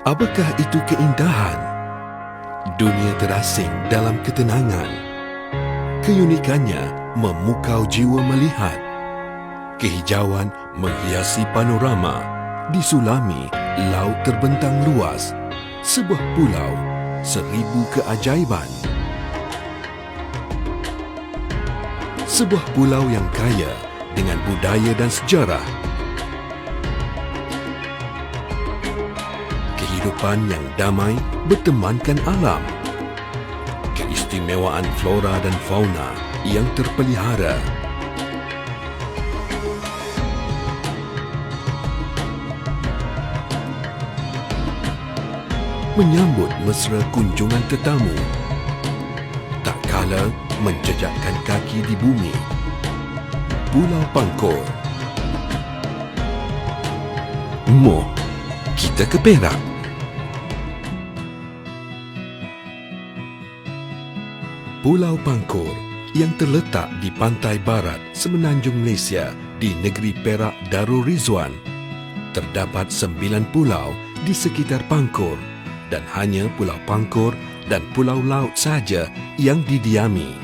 Apakah itu keindahan? Dunia terasing dalam ketenangan. Keunikannya memukau jiwa melihat. Kehijauan menghiasi panorama. Disulami laut terbentang luas. Sebuah pulau, 1000 keajaiban. Sebuah pulau yang kaya dengan budaya dan sejarah. Kehidupan yang damai bertemankan alam. Keistimewaan flora dan fauna yang terpelihara. Menyambut mesra kunjungan tetamu. Tak kala menjejakkan kaki di bumi. Pulau Pangkor. Moh, kita ke Perak. Pulau Pangkor yang terletak di pantai barat semenanjung Malaysia di negeri Perak Darul Rizwan. Terdapat 9 pulau di sekitar Pangkor dan hanya Pulau Pangkor dan Pulau Laut saja yang didiami.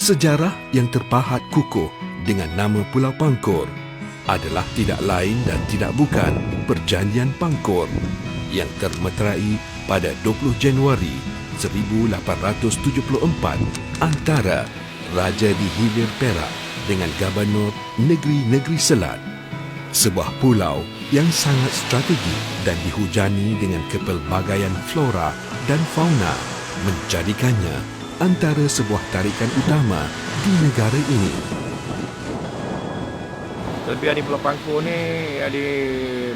Sejarah yang terpahat kukuh dengan nama Pulau Pangkor adalah tidak lain dan tidak bukan Perjanjian Pangkor yang termeterai pada 20 Januari 1874 antara Raja di Hilir Perak dengan Gubernur Negeri-Negeri Selat. Sebuah pulau yang sangat strategik dan dihujani dengan kepelbagaian flora dan fauna menjadikannya antara sebuah tarikan utama di negara ini. Kelebihan di Pulau Pangkor ni ada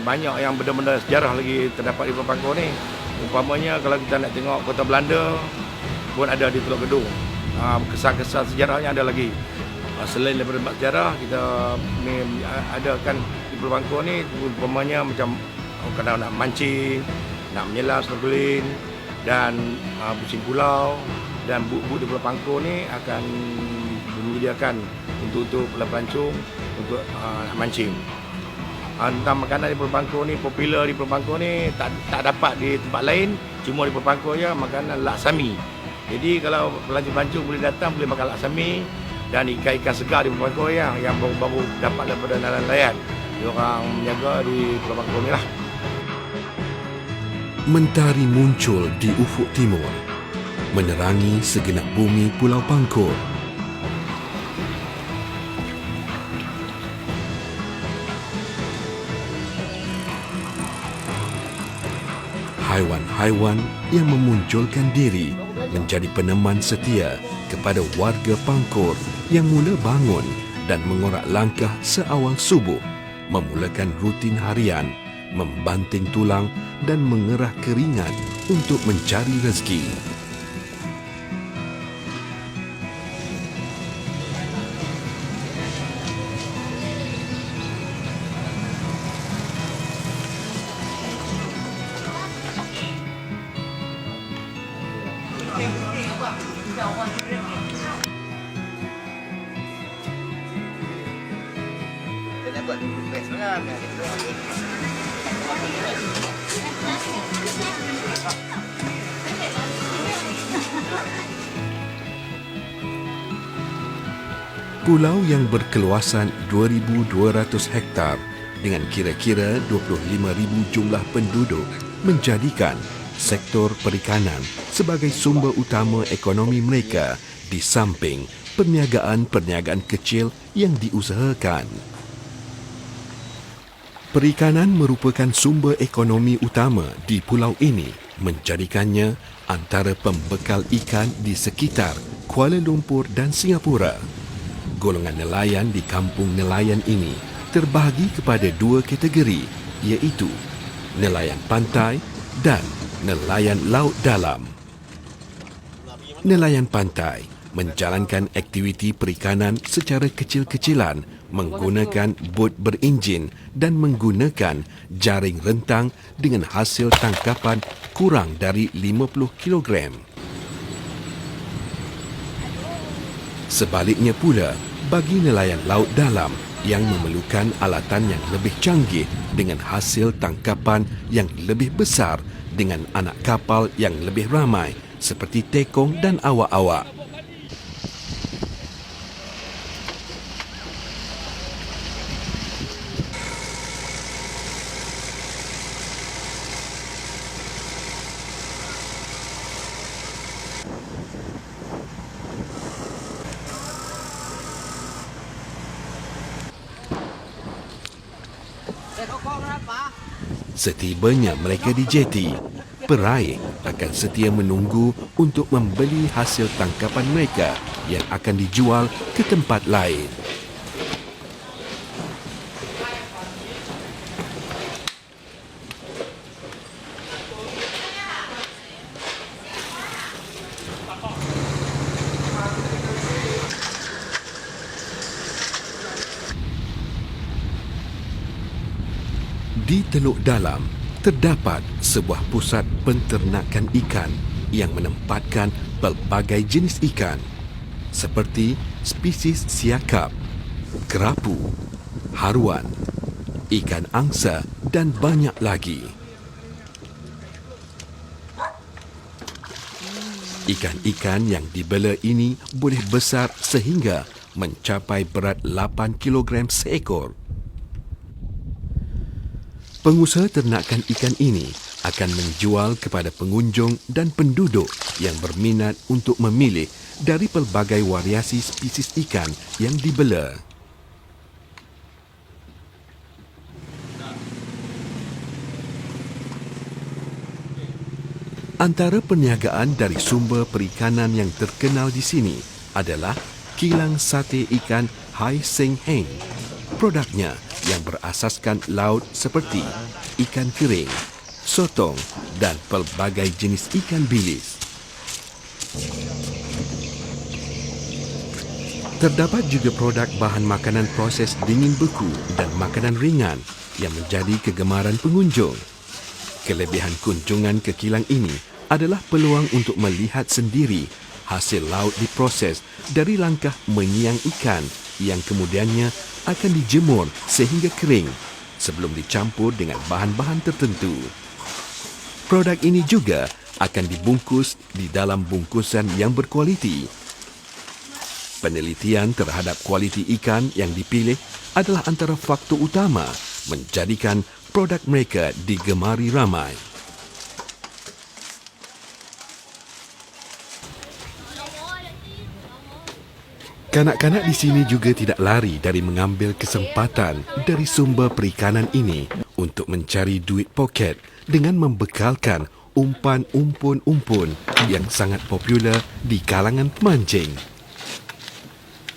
banyak yang benda-benda sejarah lagi terdapat di Pulau Pangkor ni. Umpamanya kalau kita nak tengok kota Belanda pun ada di Teluk Gedung. Kesan-kesan sejarahnya ada lagi. Selain daripada sejarah, kita ni ada kan di Pulau Pangkor ni umpamanya macam kadang nak mancing, nak menyelam snorkeling dan pusing pulau, dan but-but di Pulau Pangkor ni akan menyediakan untuk pelancong untuk nak mancing. Tentang makanan di Pulau Pangkor ni, popular di Pulau Pangkor ni tak dapat di tempat lain, cuma di Pulau Pangkor je makanan laksami. Jadi kalau pelancong-pelancong boleh datang, boleh makan laksami dan ikan-ikan segar di Pulau Pangkor yang baru-baru dapat daripada nelayan. Diorang menjaga di Pulau Pangkor ni lah. Mentari muncul di ufuk timur, menerangi segenap bumi Pulau Pangkor. Haiwan-haiwan yang memunculkan diri menjadi peneman setia kepada warga Pangkor yang mula bangun dan mengorak langkah seawal subuh, memulakan rutin harian, membanting tulang dan mengerah keringat untuk mencari rezeki. Pulau yang berkeluasan 2,200 hektar dengan kira-kira 25,000 jumlah penduduk menjadikan sektor perikanan sebagai sumber utama ekonomi mereka di samping perniagaan-perniagaan kecil yang diusahakan. Perikanan merupakan sumber ekonomi utama di pulau ini, menjadikannya antara pembekal ikan di sekitar Kuala Lumpur dan Singapura. Golongan nelayan di kampung nelayan ini terbahagi kepada 2 kategori, iaitu nelayan pantai dan nelayan laut dalam. Nelayan pantai menjalankan aktiviti perikanan secara kecil-kecilan menggunakan bot berenjin dan menggunakan jaring rentang dengan hasil tangkapan kurang dari 50 kilogram. Sebaliknya pula, bagi nelayan laut dalam yang memerlukan alatan yang lebih canggih dengan hasil tangkapan yang lebih besar dengan anak kapal yang lebih ramai seperti tekong dan awak-awak. Setibanya mereka di jeti, peraih akan setia menunggu untuk membeli hasil tangkapan mereka yang akan dijual ke tempat lain. Di Teluk Dalam, terdapat sebuah pusat penternakan ikan yang menempatkan pelbagai jenis ikan seperti spesies siakap, kerapu, haruan, ikan angsa dan banyak lagi. Ikan-ikan yang dibela ini boleh besar sehingga mencapai berat 8 kilogram seekor. Pengusaha ternakan ikan ini akan menjual kepada pengunjung dan penduduk yang berminat untuk memilih dari pelbagai variasi spesies ikan yang dibela. Antara perniagaan dari sumber perikanan yang terkenal di sini adalah kilang sate ikan Hai Seng Heng. Produknya yang berasaskan laut seperti ikan kering, sotong dan pelbagai jenis ikan bilis. Terdapat juga produk bahan makanan proses dingin beku dan makanan ringan yang menjadi kegemaran pengunjung. Kelebihan kunjungan ke kilang ini adalah peluang untuk melihat sendiri hasil laut diproses dari langkah menyiang ikan yang kemudiannya akan dijemur sehingga kering sebelum dicampur dengan bahan-bahan tertentu. Produk ini juga akan dibungkus di dalam bungkusan yang berkualiti. Penelitian terhadap kualiti ikan yang dipilih adalah antara faktor utama menjadikan produk mereka digemari ramai. Kanak-kanak di sini juga tidak lari dari mengambil kesempatan dari sumber perikanan ini untuk mencari duit poket dengan membekalkan umpan umpun-umpun yang sangat popular di kalangan pemancing.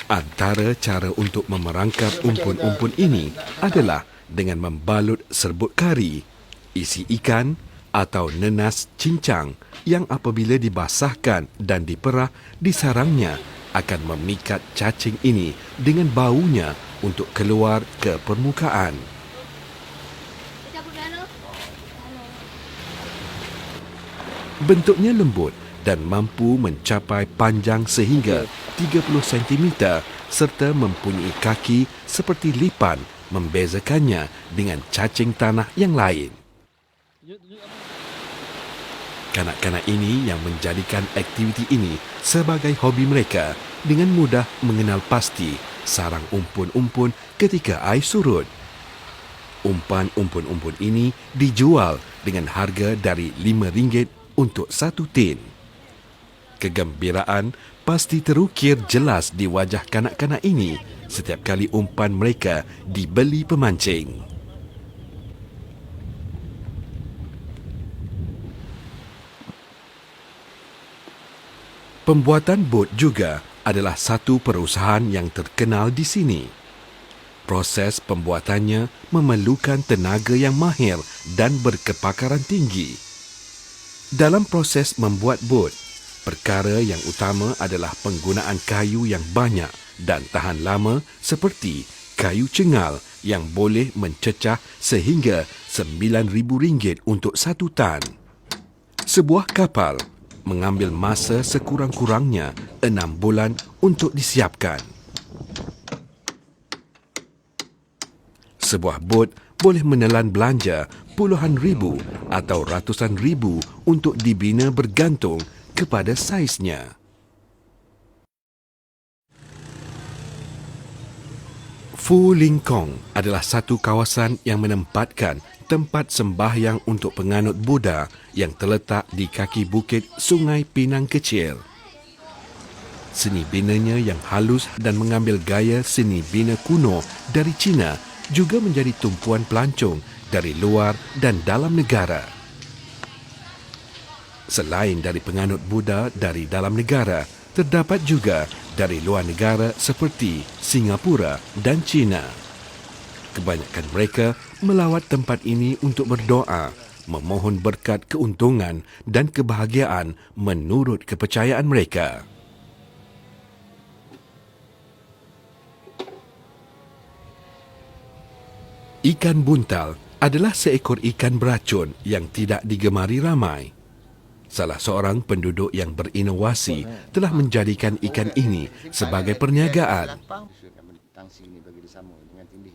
Antara cara untuk memerangkap umpun-umpun ini adalah dengan membalut serbuk kari, isi ikan atau nenas cincang yang apabila dibasahkan dan diperah di sarangnya akan memikat cacing ini dengan baunya untuk keluar ke permukaan. Bentuknya lembut dan mampu mencapai panjang sehingga 30 cm serta mempunyai kaki seperti lipan membezakannya dengan cacing tanah yang lain. Kanak-kanak ini yang menjadikan aktiviti ini sebagai hobi mereka dengan mudah mengenal pasti sarang umpun-umpun ketika air surut. Umpan umpun-umpun ini dijual dengan harga dari RM5 untuk satu tin. Kegembiraan pasti terukir jelas di wajah kanak-kanak ini setiap kali umpan mereka dibeli pemancing. Pembuatan bot juga adalah satu perusahaan yang terkenal di sini. Proses pembuatannya memerlukan tenaga yang mahir dan berkepakaran tinggi. Dalam proses membuat bot, perkara yang utama adalah penggunaan kayu yang banyak dan tahan lama seperti kayu cengal yang boleh mencecah sehingga RM9,000 untuk satu tan. Sebuah kapal mengambil masa sekurang-kurangnya 6 bulan untuk disiapkan. Sebuah bot boleh menelan belanja puluhan ribu atau ratusan ribu untuk dibina bergantung kepada saiznya. Fu Ling Kong adalah satu kawasan yang menempatkan tempat sembahyang untuk penganut Buddha yang terletak di kaki bukit Sungai Pinang Kecil. Seni binanya yang halus dan mengambil gaya seni bina kuno dari China juga menjadi tumpuan pelancong dari luar dan dalam negara. Selain dari penganut Buddha dari dalam negara, terdapat juga dari luar negara seperti Singapura dan China. Kebanyakan mereka melawat tempat ini untuk berdoa, memohon berkat keuntungan dan kebahagiaan menurut kepercayaan mereka. Ikan buntal adalah seekor ikan beracun yang tidak digemari ramai. Salah seorang penduduk yang berinovasi telah menjadikan ikan ini sebagai perniagaan.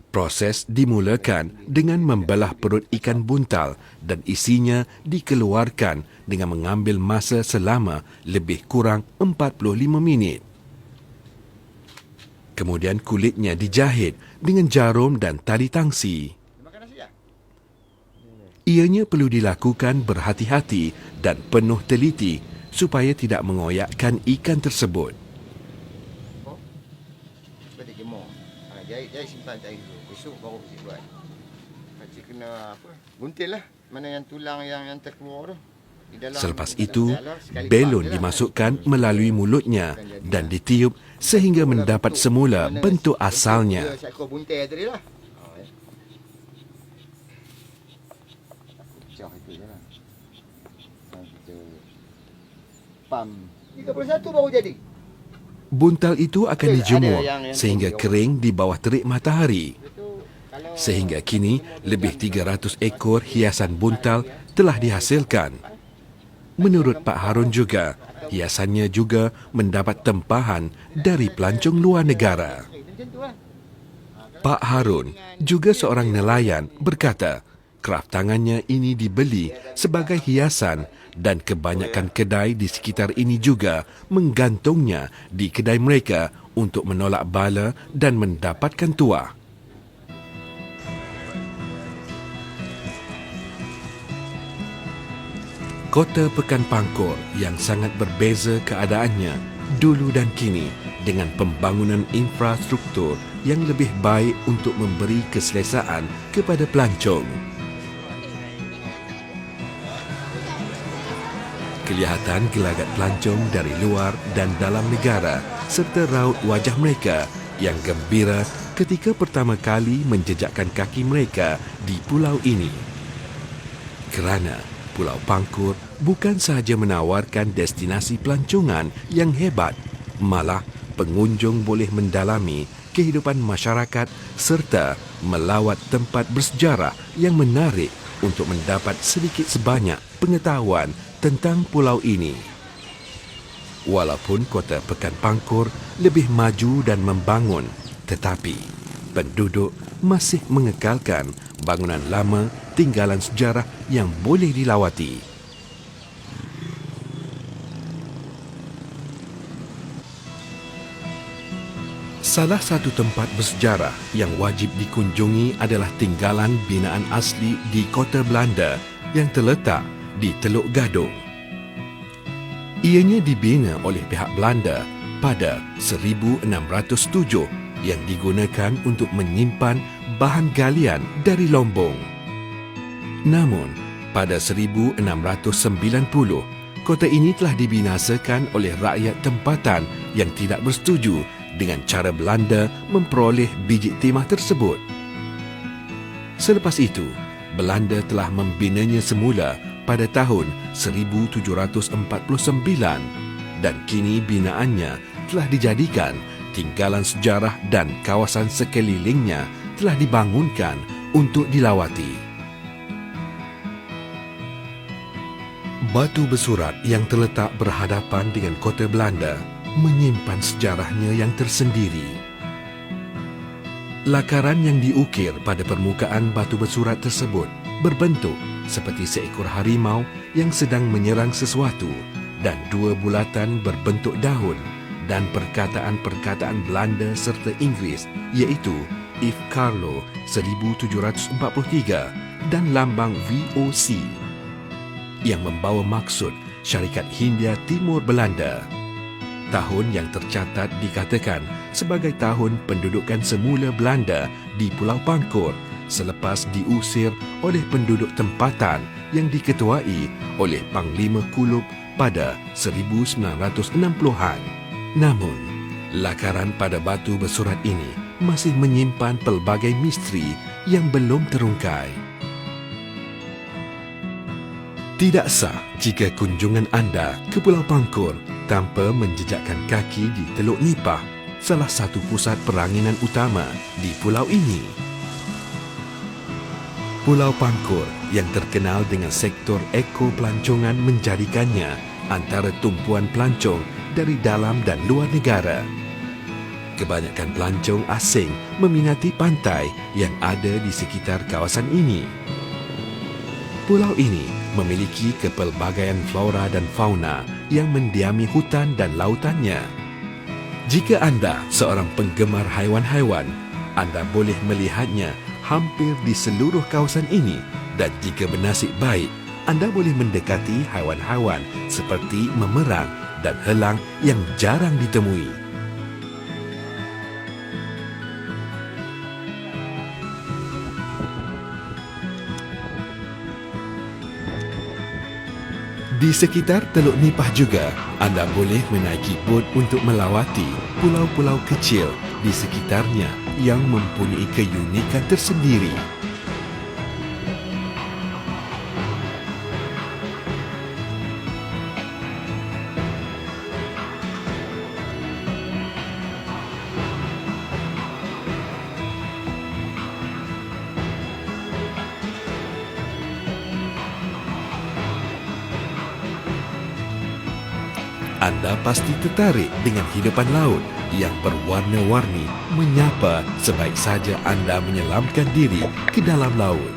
Proses dimulakan dengan membelah perut ikan buntal dan isinya dikeluarkan dengan mengambil masa selama lebih kurang 45 minit. Kemudian kulitnya dijahit dengan jarum dan tali tangsi. Ianya perlu dilakukan berhati-hati dan penuh teliti supaya tidak mengoyakkan ikan tersebut. Jahit simpan jahit dulu. Besok baru kita buat. Macam kena apa? Gunting lah. Mana yang tulang yang terkeluar tu. Selepas itu, belon dimasukkan melalui mulutnya dan ditiup sehingga mendapat semula bentuk asalnya. Seekor buntai tadi lah. Pecah itu je lah. Kita pam. 31 baru jadi. Buntal itu akan dijemur sehingga kering di bawah terik matahari. Sehingga kini, lebih 300 ekor hiasan buntal telah dihasilkan. Menurut Pak Harun juga, hiasannya juga mendapat tempahan dari pelancong luar negara. Pak Harun, juga seorang nelayan, berkata, kraf tangannya ini dibeli sebagai hiasan dan kebanyakan kedai di sekitar ini juga menggantungnya di kedai mereka untuk menolak bala dan mendapatkan tuah. Kota Pekan Pangkor yang sangat berbeza keadaannya dulu dan kini dengan pembangunan infrastruktur yang lebih baik untuk memberi keselesaan kepada pelancong. Kelihatan gelagat pelancong dari luar dan dalam negara serta raut wajah mereka yang gembira ketika pertama kali menjejakkan kaki mereka di pulau ini. Kerana Pulau Pangkor bukan sahaja menawarkan destinasi pelancongan yang hebat, malah pengunjung boleh mendalami kehidupan masyarakat serta melawat tempat bersejarah yang menarik untuk mendapat sedikit sebanyak pengetahuan tentang pulau ini. Walaupun kota Pekan Pangkor lebih maju dan membangun, tetapi penduduk masih mengekalkan bangunan lama tinggalan sejarah yang boleh dilawati. Salah satu tempat bersejarah yang wajib dikunjungi adalah tinggalan binaan asli di kota Belanda yang terletak di Teluk Gadong. Ianya dibina oleh pihak Belanda pada 1607 yang digunakan untuk menyimpan bahan galian dari Lombok. Namun, pada 1690, kota ini telah dibinasakan oleh rakyat tempatan yang tidak bersetuju dengan cara Belanda memperoleh biji timah tersebut. Selepas itu, Belanda telah membinanya semula pada tahun 1749 dan kini binaannya telah dijadikan tinggalan sejarah dan kawasan sekelilingnya telah dibangunkan untuk dilawati. Batu bersurat yang terletak berhadapan dengan kota Belanda menyimpan sejarahnya yang tersendiri. Lakaran yang diukir pada permukaan batu bersurat tersebut berbentuk seperti seekor harimau yang sedang menyerang sesuatu dan dua bulatan berbentuk daun dan perkataan-perkataan Belanda serta Inggeris iaitu If Carlo 1743 dan lambang VOC yang membawa maksud Syarikat Hindia Timur Belanda. Tahun yang tercatat dikatakan sebagai tahun pendudukan semula Belanda di Pulau Pangkor selepas diusir oleh penduduk tempatan yang diketuai oleh Panglima Kulub pada 1960-an. Namun, lakaran pada batu bersurat ini masih menyimpan pelbagai misteri yang belum terungkai. Tidak sah jika kunjungan anda ke Pulau Pangkor tanpa menjejakkan kaki di Teluk Nipah, salah satu pusat peranginan utama di pulau ini. Pulau Pangkor yang terkenal dengan sektor eko-pelancongan menjadikannya antara tumpuan pelancong dari dalam dan luar negara. Kebanyakan pelancong asing meminati pantai yang ada di sekitar kawasan ini. Pulau ini memiliki kepelbagaian flora dan fauna yang mendiami hutan dan lautannya. Jika anda seorang penggemar haiwan-haiwan, anda boleh melihatnya hampir di seluruh kawasan ini dan jika bernasib baik, anda boleh mendekati haiwan-haiwan seperti memerang dan helang yang jarang ditemui. Di sekitar Teluk Nipah juga, anda boleh menaiki bot untuk melawati pulau-pulau kecil di sekitarnya yang mempunyai keunikan tersendiri. Anda pasti tertarik dengan hidupan laut yang berwarna-warni menyapa sebaik saja anda menyelamkan diri ke dalam laut.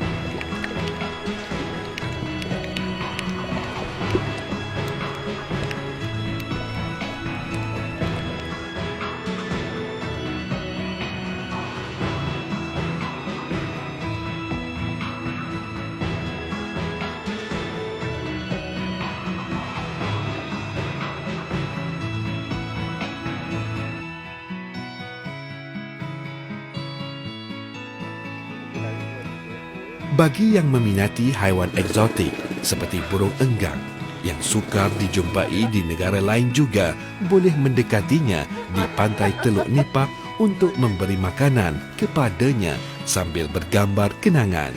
Bagi yang meminati haiwan eksotik seperti burung enggang yang sukar dijumpai di negara lain juga boleh mendekatinya di pantai Teluk Nipah untuk memberi makanan kepadanya sambil bergambar kenangan.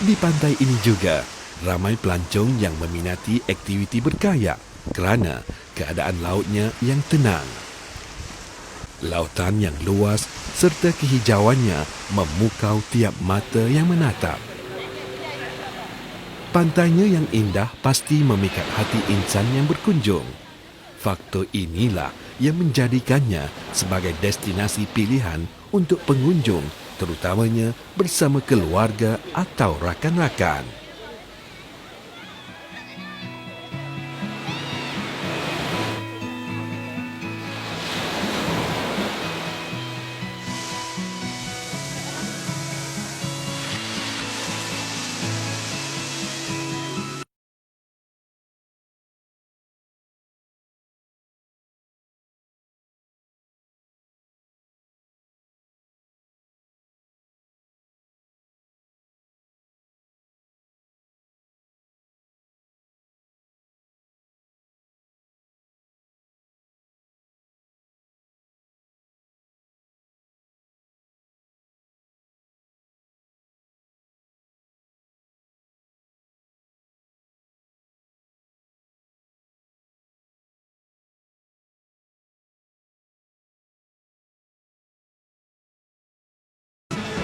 Di pantai ini juga ramai pelancong yang meminati aktiviti berkayak kerana keadaan lautnya yang tenang. Lautan yang luas serta kehijauannya memukau tiap mata yang menatap. Pantainya yang indah pasti memikat hati insan yang berkunjung. Faktor inilah yang menjadikannya sebagai destinasi pilihan untuk pengunjung, terutamanya bersama keluarga atau rakan-rakan.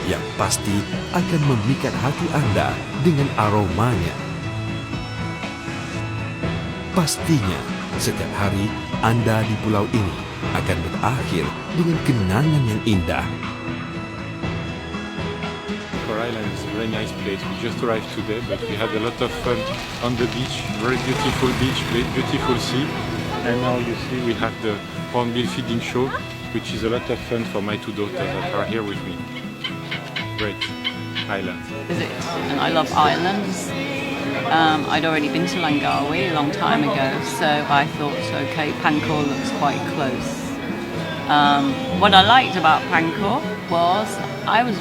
Yang pasti akan memikat hati anda dengan aromanya. pastinya setiap hari anda di pulau ini akan berakhir dengan kenangan yang indah. Coral Island is a very nice place. We just arrived today, but we had a lot of fun on the beach. Very beautiful beach, beautiful sea. And now you see we have the hornbill feeding show, which is a lot of fun for my two daughters that are here with me. Great island. Visit, and I love islands. I'd already been to Langkawi a long time ago, so I thought, okay, Pankor looks quite close. What I liked about Pankor was I was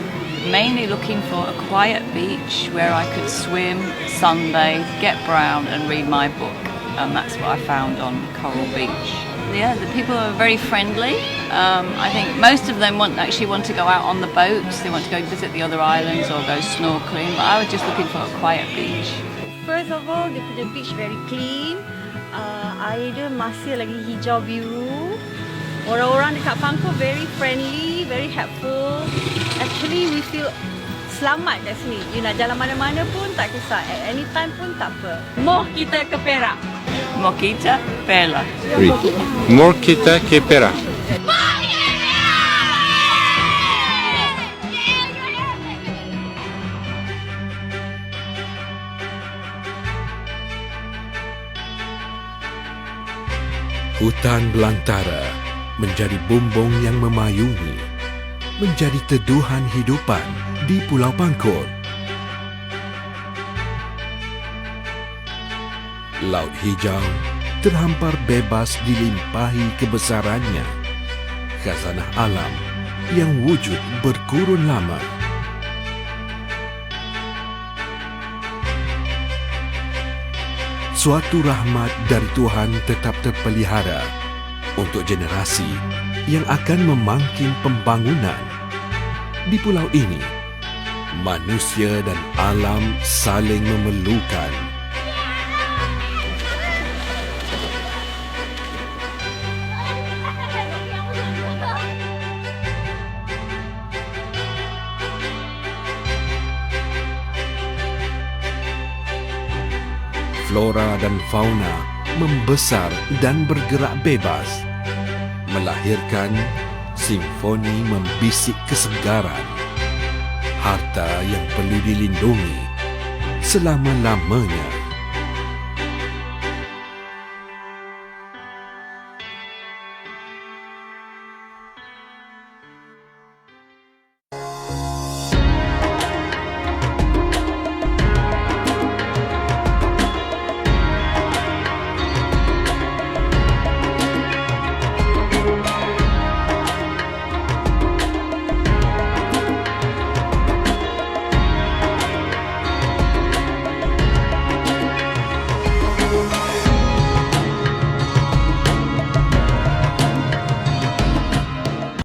mainly looking for a quiet beach where I could swim, sunbathe, get brown and read my book, and that's what I found on Coral Beach. Yeah, the people are very friendly. I think most of them actually want to go out on the boats, they want to go visit the other islands or go snorkeling, but I was just looking for a quiet beach. First of all, the beach very clean. Air dia masih lagi hijau biru. Orang-orang dekat Pankor very friendly, very helpful. Actually, we feel selamat kat sini. You nak jalan mana-mana pun tak kisah. At any time pun tak apa. Moh kita ke Perak. Mokita, Pela. More kita que pera. Hutan belantara menjadi bumbung yang memayungi, menjadi teduhan hidupan di Pulau Pankor. Laut hijau terhampar bebas dilimpahi kebesarannya, khazanah alam yang wujud berkurun lama. Suatu rahmat dari Tuhan tetap terpelihara untuk generasi yang akan memangkin pembangunan. Di pulau ini, manusia dan alam saling memerlukan. Flora dan fauna membesar dan bergerak bebas, melahirkan simfoni membisik kesegaran, harta yang perlu dilindungi selama-lamanya.